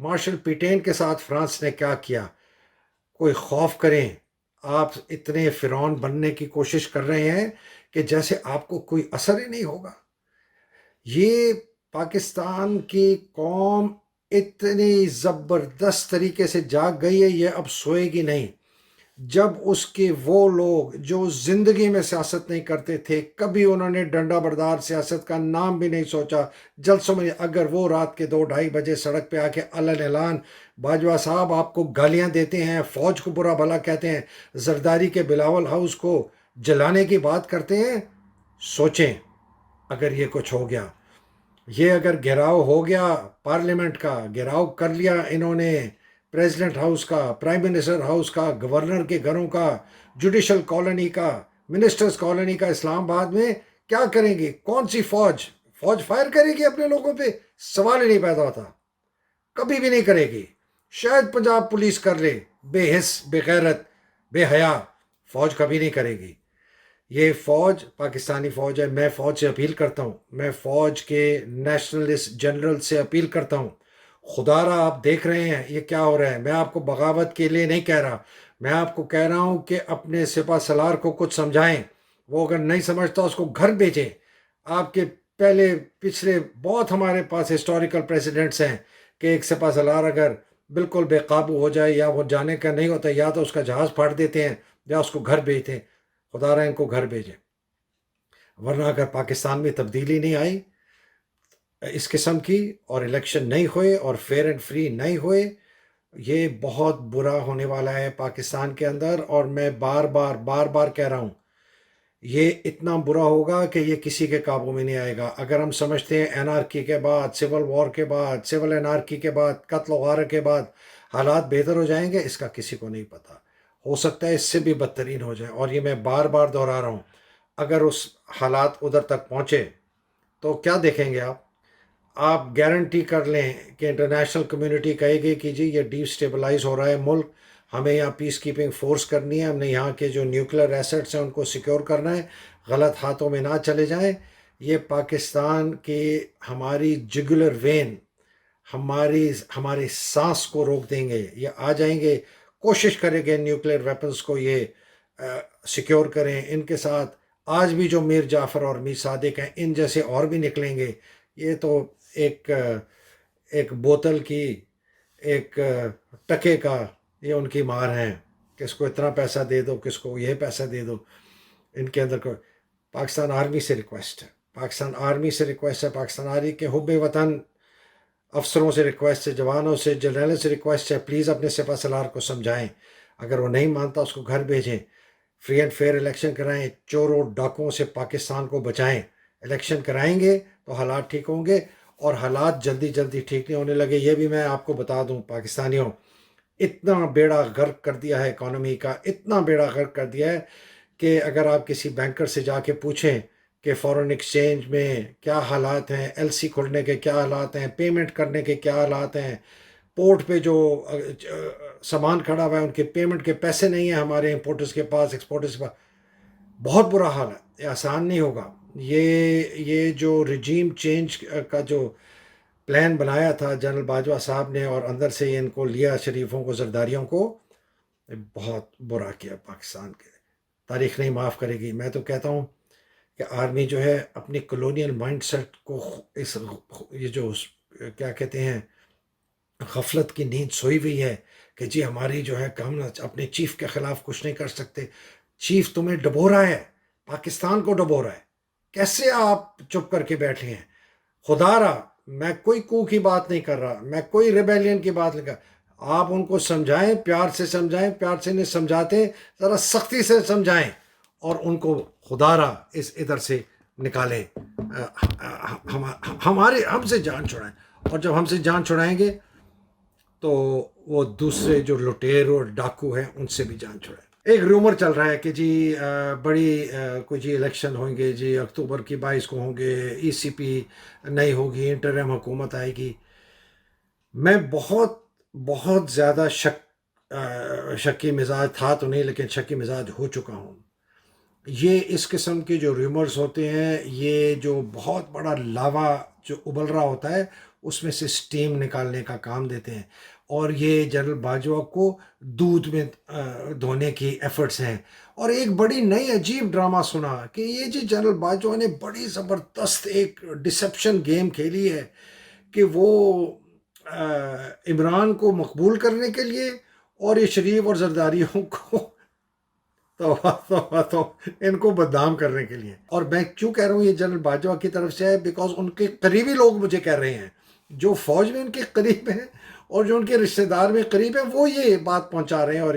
Martial پیٹین کے ساتھ France نے کیا کیا؟ کوئی خوف کریں، آپ اتنے فرعون بننے کی کوشش کر رہے ہیں کہ جیسے آپ کو کوئی اثر ہی نہیں ہوگا۔ یہ پاکستان کی قوم اتنی زبردست طریقے سے جاگ گئی ہے، یہ اب سوئے گی نہیں۔ جب اس کے وہ لوگ جو زندگی میں سیاست نہیں کرتے تھے، کبھی انہوں نے ڈنڈا بردار سیاست کا نام بھی نہیں سوچا، جلسوں میں اگر وہ رات کے 2-2:30 بجے سڑک پہ آ کے علن اعلان باجوہ صاحب آپ کو گالیاں دیتے ہیں، فوج کو برا بھلا کہتے ہیں، زرداری کے بلاول ہاؤس کو جلانے کی بات کرتے ہیں، سوچیں اگر یہ کچھ ہو گیا، یہ اگر گھیراؤ ہو گیا، پارلیمنٹ کا گھیراؤ کر لیا انہوں نے، پریزیڈنٹ ہاؤس کا، پرائم منسٹر ہاؤس کا، گورنر کے گھروں کا، جوڈیشل کالونی کا، منسٹرز کالونی کا، اسلام آباد میں کیا کریں گے؟ کون سی فوج فائر کرے گی اپنے لوگوں پہ؟ سوال ہی نہیں پیدا ہوتا، کبھی بھی نہیں کرے گی۔ شاید پنجاب پولیس کر لے، بے حس بے غیرت بے حیا، فوج کبھی نہیں کرے گی۔ یہ فوج پاکستانی فوج ہے۔ میں فوج سے اپیل کرتا ہوں، میں فوج کے نیشنلسٹ جنرل سے اپیل کرتا ہوں، خدا را آپ دیکھ رہے ہیں یہ کیا ہو رہا ہے۔ میں آپ کو بغاوت کے لیے نہیں کہہ رہا، میں آپ کو کہہ رہا ہوں کہ اپنے سپہ سالار کو کچھ سمجھائیں، وہ اگر نہیں سمجھتا اس کو گھر بھیجیں۔ آپ کے پچھلے بہت ہمارے پاس ہسٹوریکل پریسیڈنٹس ہیں کہ ایک سپہ سالار اگر بالکل بے قابو ہو جائے یا وہ جانے کا نہیں ہوتا، یا تو اس کا جہاز پھاڑ دیتے ہیں یا اس کو گھر بھیجتے ہیں۔ خدا رہا ان کو گھر بھیجیں، ورنہ اگر پاکستان میں تبدیلی نہیں آئی اس قسم کی، اور الیکشن نہیں ہوئے اور فیئر اینڈ فری نہیں ہوئے، یہ بہت برا ہونے والا ہے پاکستان کے اندر۔ اور میں بار بار کہہ رہا ہوں، یہ اتنا برا ہوگا کہ یہ کسی کے قابو میں نہیں آئے گا۔ اگر ہم سمجھتے ہیں انارکی کے بعد، سول وار کے بعد، سول انارکی کے بعد، قتل و غارت کے بعد حالات بہتر ہو جائیں گے، اس کا کسی کو نہیں پتا۔ ہو سکتا ہے اس سے بھی بدترین ہو جائے، اور یہ میں بار بار دہرا رہا ہوں۔ اگر اس حالات ادھر تک پہنچے تو کیا دیکھیں گے آپ گارنٹی کر لیں کہ انٹرنیشنل کمیونٹی کہے گی کہ جی یہ ڈی اسٹیبلائز ہو رہا ہے ملک، ہمیں یہاں پیس کیپنگ فورس کرنی ہے، ہم نے یہاں کے جو نیوکلیر ایسٹس ہیں ان کو سیکیور کرنا ہے، غلط ہاتھوں میں نہ چلے جائیں۔ یہ پاکستان کی ہماری جگولر وین، ہماری سانس کو روک دیں گے۔ یہ آ جائیں گے، کوشش کریں گے نیوکلیر ویپنز کو یہ سیکیور کریں۔ ان کے ساتھ آج بھی جو میر جعفر اور میر صادق ہیں، ان جیسے اور بھی نکلیں گے۔ یہ تو ایک بوتل کی، ایک ٹکے کا، یہ ان کی مار ہیں، کس کو اتنا پیسہ دے دو، کس کو یہ پیسہ دے دو۔ ان کے اندر پاکستان آرمی سے ریکویسٹ ہے، پاکستان آرمی سے ریکویسٹ ہے، پاکستان آرمی کے حب وطن افسروں سے ریکویسٹ ہے، جوانوں سے، جنرلوں سے ریکویسٹ ہے، پلیز اپنے سپہ سالار کو سمجھائیں، اگر وہ نہیں مانتا اس کو گھر بھیجیں، فری اینڈ فیئر الیکشن کرائیں، چوروں ڈاکوؤں سے پاکستان کو بچائیں۔ الیکشن کرائیں گے تو حالات ٹھیک ہوں گے، اور حالات جلدی ٹھیک نہیں ہونے لگے۔ یہ بھی میں آپ کو بتا دوں پاکستانیوں، اتنا بیڑا غرق کر دیا ہے اکانومی کا، اتنا بیڑا غرق کر دیا ہے کہ اگر آپ کسی بینکر سے جا کے پوچھیں کہ فورن ایکسچینج میں کیا حالات ہیں، ایل سی کھلنے کے کیا حالات ہیں، پیمنٹ کرنے کے کیا حالات ہیں، پورٹ پہ جو سامان کھڑا ہوا ہے ان کے پیمنٹ کے پیسے نہیں ہیں ہمارے امپورٹرز کے پاس، ایکسپورٹرز کے پاس، بہت برا حال ہے۔ یہ آسان نہیں ہوگا۔ یہ جو رجیم چینج کا جو پلان بنایا تھا جنرل باجوہ صاحب نے، اور اندر سے ان کو لیا شریفوں کو، زرداریوں کو، بہت برا کیا پاکستان کے۔ تاریخ نہیں معاف کرے گی۔ میں تو کہتا ہوں کہ آرمی جو ہے اپنی کلونیل مائنڈ سیٹ کو، یہ جو کیا کہتے ہیں، غفلت کی نیند سوئی ہوئی ہے کہ جی ہماری جو ہے ہم اپنے چیف کے خلاف کچھ نہیں کر سکتے۔ چیف تمہیں ڈبو رہا ہے، پاکستان کو ڈبو رہا ہے، کیسے آپ چپ کر کے بیٹھے ہیں؟ خدا را، میں کوئی کو کی بات نہیں کر رہا، میں کوئی ریبیلین کی بات نہیں کر رہا۔ آپ ان کو سمجھائیں، پیار سے سمجھائیں، پیار سے نہیں سمجھاتے ذرا سختی سے سمجھائیں، اور ان کو خدا را ادھر سے نکالیں، ہم سے جان چھڑائیں۔ اور جب ہم سے جان چھڑائیں گے تو وہ دوسرے جو لٹیر اور ڈاکو ہیں ان سے بھی جان چھڑائیں۔ ایک رومر چل رہا ہے کہ جی بڑی کوئی جی الیکشن ہوں گے جی، اکتوبر کی 22 کو ہوں گے، ای سی پی نہیں ہوگی، انٹرم حکومت آئے گی۔ میں بہت زیادہ شکی مزاج تھا تو نہیں، لیکن شکی مزاج ہو چکا ہوں۔ یہ اس قسم کے جو ریومرز ہوتے ہیں، یہ جو بہت بڑا لاوا جو ابل رہا ہوتا ہے، اس میں سے سٹیم نکالنے کا کام دیتے ہیں، اور یہ جنرل باجوہ کو دودھ میں دھونے کی ایفرٹس ہیں۔ اور ایک بڑی نئی عجیب ڈرامہ سنا کہ یہ جی جنرل باجوہ نے بڑی زبردست ایک ڈسیپشن گیم کھیلی ہے کہ وہ عمران کو مقبول کرنے کے لیے، اور یہ شریف اور زرداریوں کو تو ان کو بدنام کرنے کے لیے۔ اور میں کیوں کہہ رہا ہوں یہ جنرل باجوہ کی طرف سے ہے، بیکاز ان کے قریبی لوگ مجھے کہہ رہے ہیں، جو فوج میں ان کے قریب ہیں اور جو ان کے رشتہ دار میں قریب ہیں، وہ یہ بات پہنچا رہے ہیں۔ اور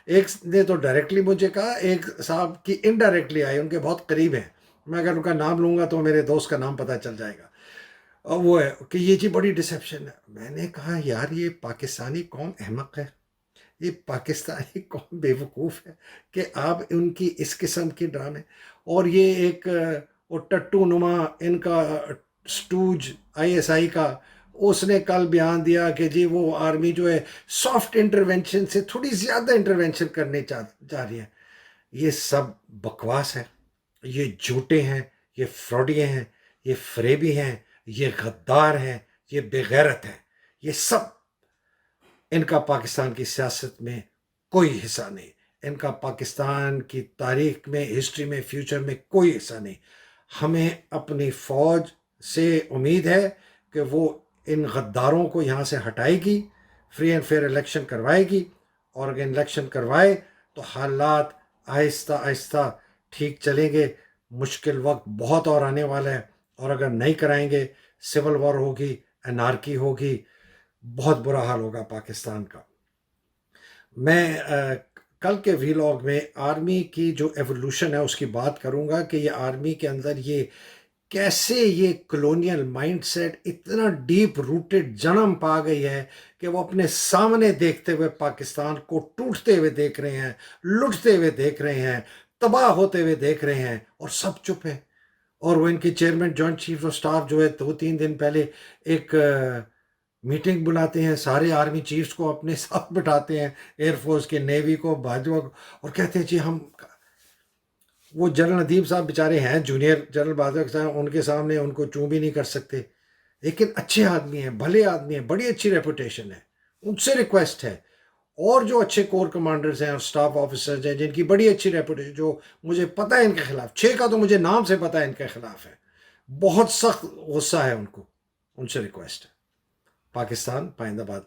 ایک نے تو ڈائریکٹلی مجھے کہا، ایک صاحب کی انڈائریکٹلی آئی، ان کے بہت قریب ہیں، میں اگر ان کا نام لوں گا تو میرے دوست کا نام پتہ چل جائے گا، اور وہ ہے کہ یہ جی بڑی ڈسیپشن ہے۔ میں نے کہا یار یہ پاکستانی قوم احمق ہے، یہ پاکستانی قوم بے وقوف ہے کہ آپ ان کی اس قسم کی ڈرامے، اور یہ ایک وہ ٹٹو نما ان کا سٹوج آئی ایس آئی کا، اس نے کل بیان دیا کہ جی وہ آرمی جو ہے سافٹ انٹرونشن سے تھوڑی زیادہ انٹرونشن کرنے جا رہی ہے۔ یہ سب بکواس ہے، یہ جھوٹے ہیں، یہ فراڈی ہیں، یہ فریبی ہیں، یہ غدار ہیں، یہ بے غیرت ہیں، یہ سب، ان کا پاکستان کی سیاست میں کوئی حصہ نہیں، ان کا پاکستان کی تاریخ میں، ہسٹری میں، فیوچر میں کوئی حصہ نہیں۔ ہمیں اپنی فوج سے امید ہے کہ وہ ان غداروں کو یہاں سے ہٹائے گی، فری اینڈ فیئر الیکشن کروائے گی، اور اگر الیکشن کروائے تو حالات آہستہ آہستہ ٹھیک چلیں گے۔ مشکل وقت بہت اور آنے والا ہے، اور اگر نہیں کرائیں گے سول وار ہوگی، انارکی ہوگی، بہت برا حال ہوگا پاکستان کا۔ میں کل کے ویلاگ میں آرمی کی جو ایوولوشن ہے اس کی بات کروں گا کہ یہ آرمی کے اندر یہ کیسے یہ کلونیل مائنڈ سیٹ اتنا ڈیپ روٹڈ جنم پا گئی ہے کہ وہ اپنے سامنے دیکھتے ہوئے پاکستان کو ٹوٹتے ہوئے دیکھ رہے ہیں، لٹتے ہوئے دیکھ رہے ہیں، تباہ ہوتے ہوئے دیکھ رہے ہیں، اور سب چپ ہیں۔ اور وہ ان کی chairman joint chief of staff جو ہے 2-3 دن پہلے ایک میٹنگ بلاتے ہیں، سارے آرمی چیفز کو اپنے ساتھ بٹھاتے ہیں، ایئر فورس کے، نیوی کو، باجوہ کو، اور کہتے ہیں جی ہم، وہ جنرل ندیم صاحب بیچارے ہیں جونیئر جنرل باجوہ کے ساتھ، ان کے سامنے ان کو چوں بھی نہیں کر سکتے، لیکن اچھے آدمی ہیں، بھلے آدمی ہیں، بڑی اچھی ریپوٹیشن ہے، ان سے ریکویسٹ ہے، اور جو اچھے کور کمانڈرز ہیں اور سٹاف آفیسرز ہیں جن کی بڑی اچھی ریپوٹیشن، جو مجھے پتہ ہے ان کے خلاف 6 کا تو مجھے نام سے پتہ ہے ان کے خلاف ہے، بہت سخت غصہ ہے ان کو، ان سے ریکویسٹ ہے۔ پاکستان پائندہ باد